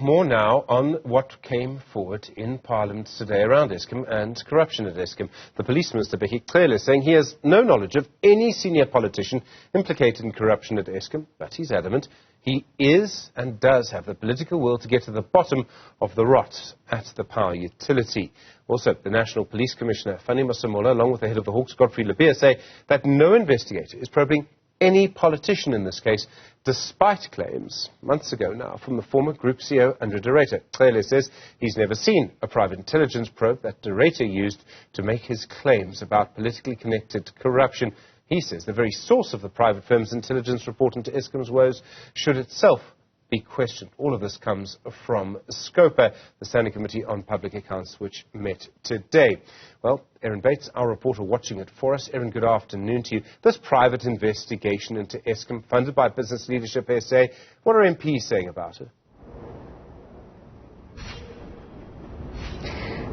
more now on what came forward in Parliament today around Eskom and corruption at Eskom. The Police Minister Bheki Cele is saying he has no knowledge of any senior politician implicated in corruption at Eskom, but he's adamant he is and does have the political will to get to the bottom of the rot at the power utility. Also, the National Police Commissioner, Fannie Masemola, along with the head of the Hawks, Godfrey Lebeya, say that no investigator is probing any politician in this case, despite claims months ago now from the former Group CEO Andre de Ruyter. Cele says he's never seen a private intelligence probe that de Ruyter used to make his claims about politically connected corruption. He says the very source of the private firm's intelligence report into Eskom's woes should itself be questioned. All of this comes from SCOPA, the Standing Committee on Public Accounts, which met today. Well, Erin Bates, our reporter, watching it for us. Erin, good afternoon to you. This private investigation into Eskom, funded by Business Leadership SA, what are MPs saying about it?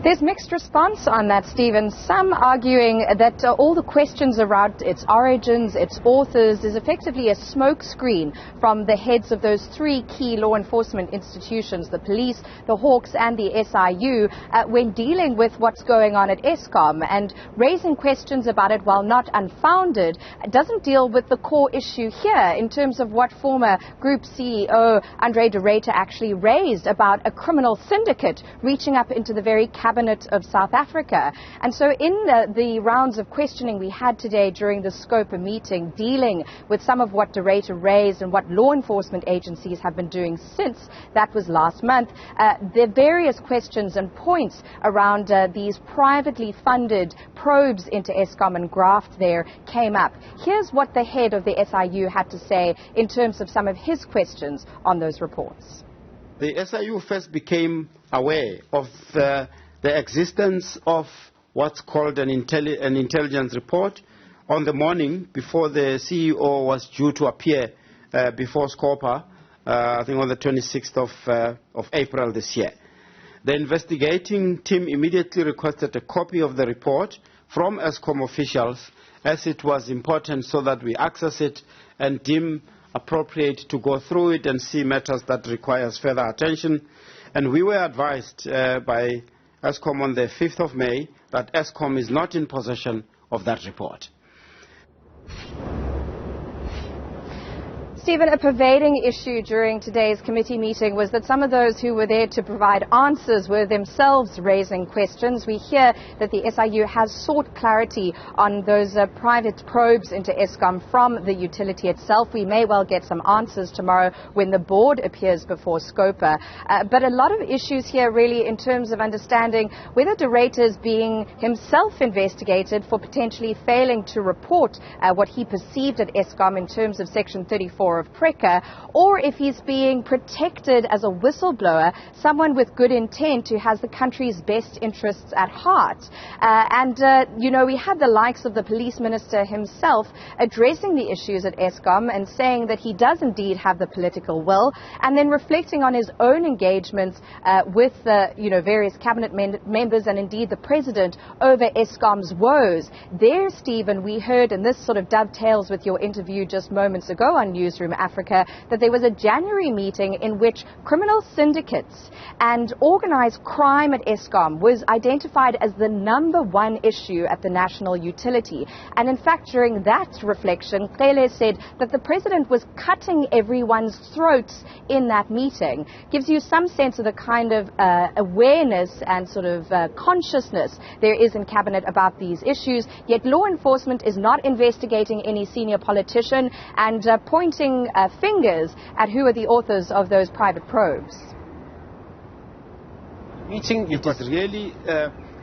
There's mixed response on that, Stephen. Some arguing that all the questions around its origins, its authors, is effectively a smokescreen from the heads of those three key law enforcement institutions, the police, the Hawks and the SIU, when dealing with what's going on at Eskom. And raising questions about it, while not unfounded, doesn't deal with the core issue here in terms of what former Group CEO Andre de Ruyter actually raised about a criminal syndicate reaching up into the very cabinet of South Africa. And so in the rounds of questioning we had today during the SCOPA meeting, dealing with some of what de Ruyter raised and what law enforcement agencies have been doing since that was last month, the various questions and points around these privately funded probes into Eskom and graft there came up. Here's what the head of the SIU had to say in terms of some of his questions on those reports. The SIU first became aware of the existence of what's called an intelligence report on the morning before the CEO was due to appear before SCOPA, I think on the 26th of April this year. The investigating team immediately requested a copy of the report from Eskom officials, as it was important so that we access it and deem appropriate to go through it and see matters that requires further attention. And we were advised by Eskom on the 5th of May that Eskom is not in possession of that report. Stephen, a pervading issue during today's committee meeting was that some of those who were there to provide answers were themselves raising questions. We hear that the SIU has sought clarity on those private probes into Eskom from the utility itself. We may well get some answers tomorrow when the board appears before SCOPA. But a lot of issues here really in terms of understanding whether de Ruyter is being himself investigated for potentially failing to report what he perceived at Eskom in terms of Section 34 of PRECA, or if he's being protected as a whistleblower, someone with good intent who has the country's best interests at heart. You know, we had the likes of the police minister himself addressing the issues at Eskom and saying that he does indeed have the political will, and then reflecting on his own engagements with various cabinet members and indeed the president over Eskom's woes. There, Stephen, we heard, and this sort of dovetails with your interview just moments ago on Newzroom Afrika, that there was a January meeting in which criminal syndicates and organized crime at Eskom was identified as the #1 issue at the national utility. And in fact, during that reflection, Cele said that the president was cutting everyone's throats in that meeting. Gives you some sense of the kind of awareness and sort of consciousness there is in cabinet about these issues, yet law enforcement is not investigating any senior politician and pointing fingers at who are the authors of those private probes. It is really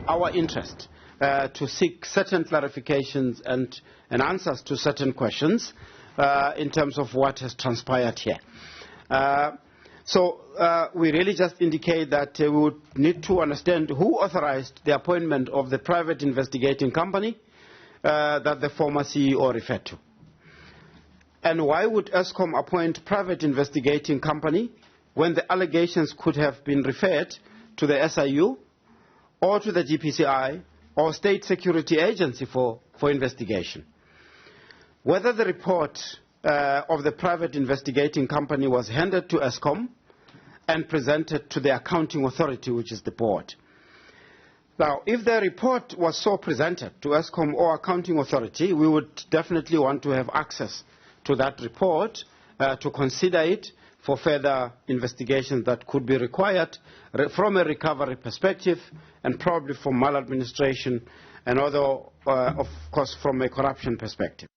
our interest to seek certain clarifications and answers to certain questions in terms of what has transpired here. So we really just indicate that we would need to understand who authorized the appointment of the private investigating company that the former CEO referred to. And why would Eskom appoint private investigating company when the allegations could have been referred to the SIU or to the GPCI or State Security Agency for investigation? Whether the report of the private investigating company was handed to Eskom and presented to the accounting authority, which is the board. Now, if the report was so presented to Eskom or accounting authority, we would definitely want to have access to that report to consider it for further investigations that could be required from a recovery perspective and probably from maladministration and although, of course, from a corruption perspective.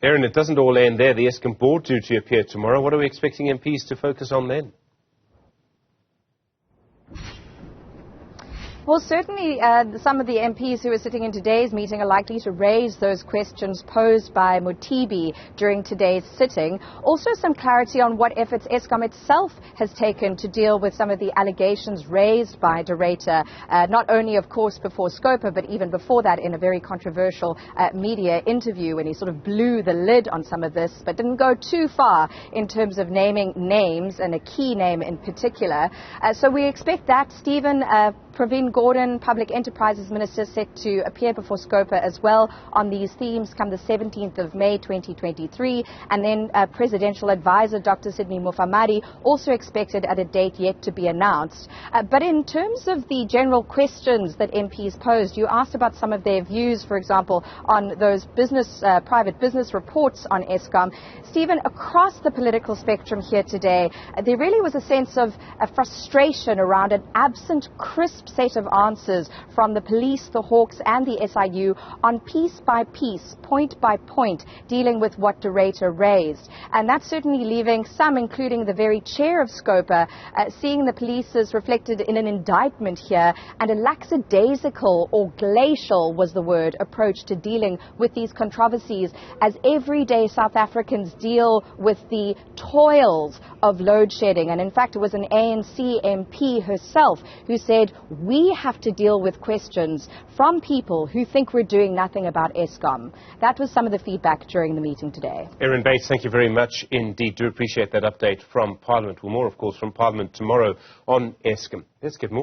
Erin, it doesn't all end there. The Eskom board due to appear tomorrow. What are we expecting MPs to focus on then? Well, certainly some of the MPs who are sitting in today's meeting are likely to raise those questions posed by Mothibi during today's sitting. Also some clarity on what efforts Eskom itself has taken to deal with some of the allegations raised by de Ruyter, not only, of course, before Scopa, but even before that in a very controversial media interview when he sort of blew the lid on some of this, but didn't go too far in terms of naming names and a key name in particular. So we expect that. Stephen Pravin Gordhan, Public Enterprises Minister, set to appear before Scopa as well on these themes come the 17th of May 2023. And then Presidential Advisor Dr. Sidney Mufamadi also expected at a date yet to be announced. But in terms of the general questions that MPs posed, you asked about some of their views, for example, on those private business reports on Eskom. Stephen, across the political spectrum here today, there really was a sense of frustration around an absent, crisp set of answers from the police, the Hawks and the SIU on piece by piece, point by point, dealing with what de Ruyter raised. And that's certainly leaving some, including the very chair of Scopa, seeing the police as reflected in an indictment here and a lackadaisical or glacial was the word approach to dealing with these controversies as everyday South Africans deal with the toils of load shedding. And in fact, it was an ANC MP herself who said, we have to deal with questions from people who think we're doing nothing about Eskom. That was some of the feedback during the meeting today. Erin Bates, thank you very much indeed. Do appreciate that update from Parliament. Well, more, of course, from Parliament tomorrow on Eskom. Let's get more.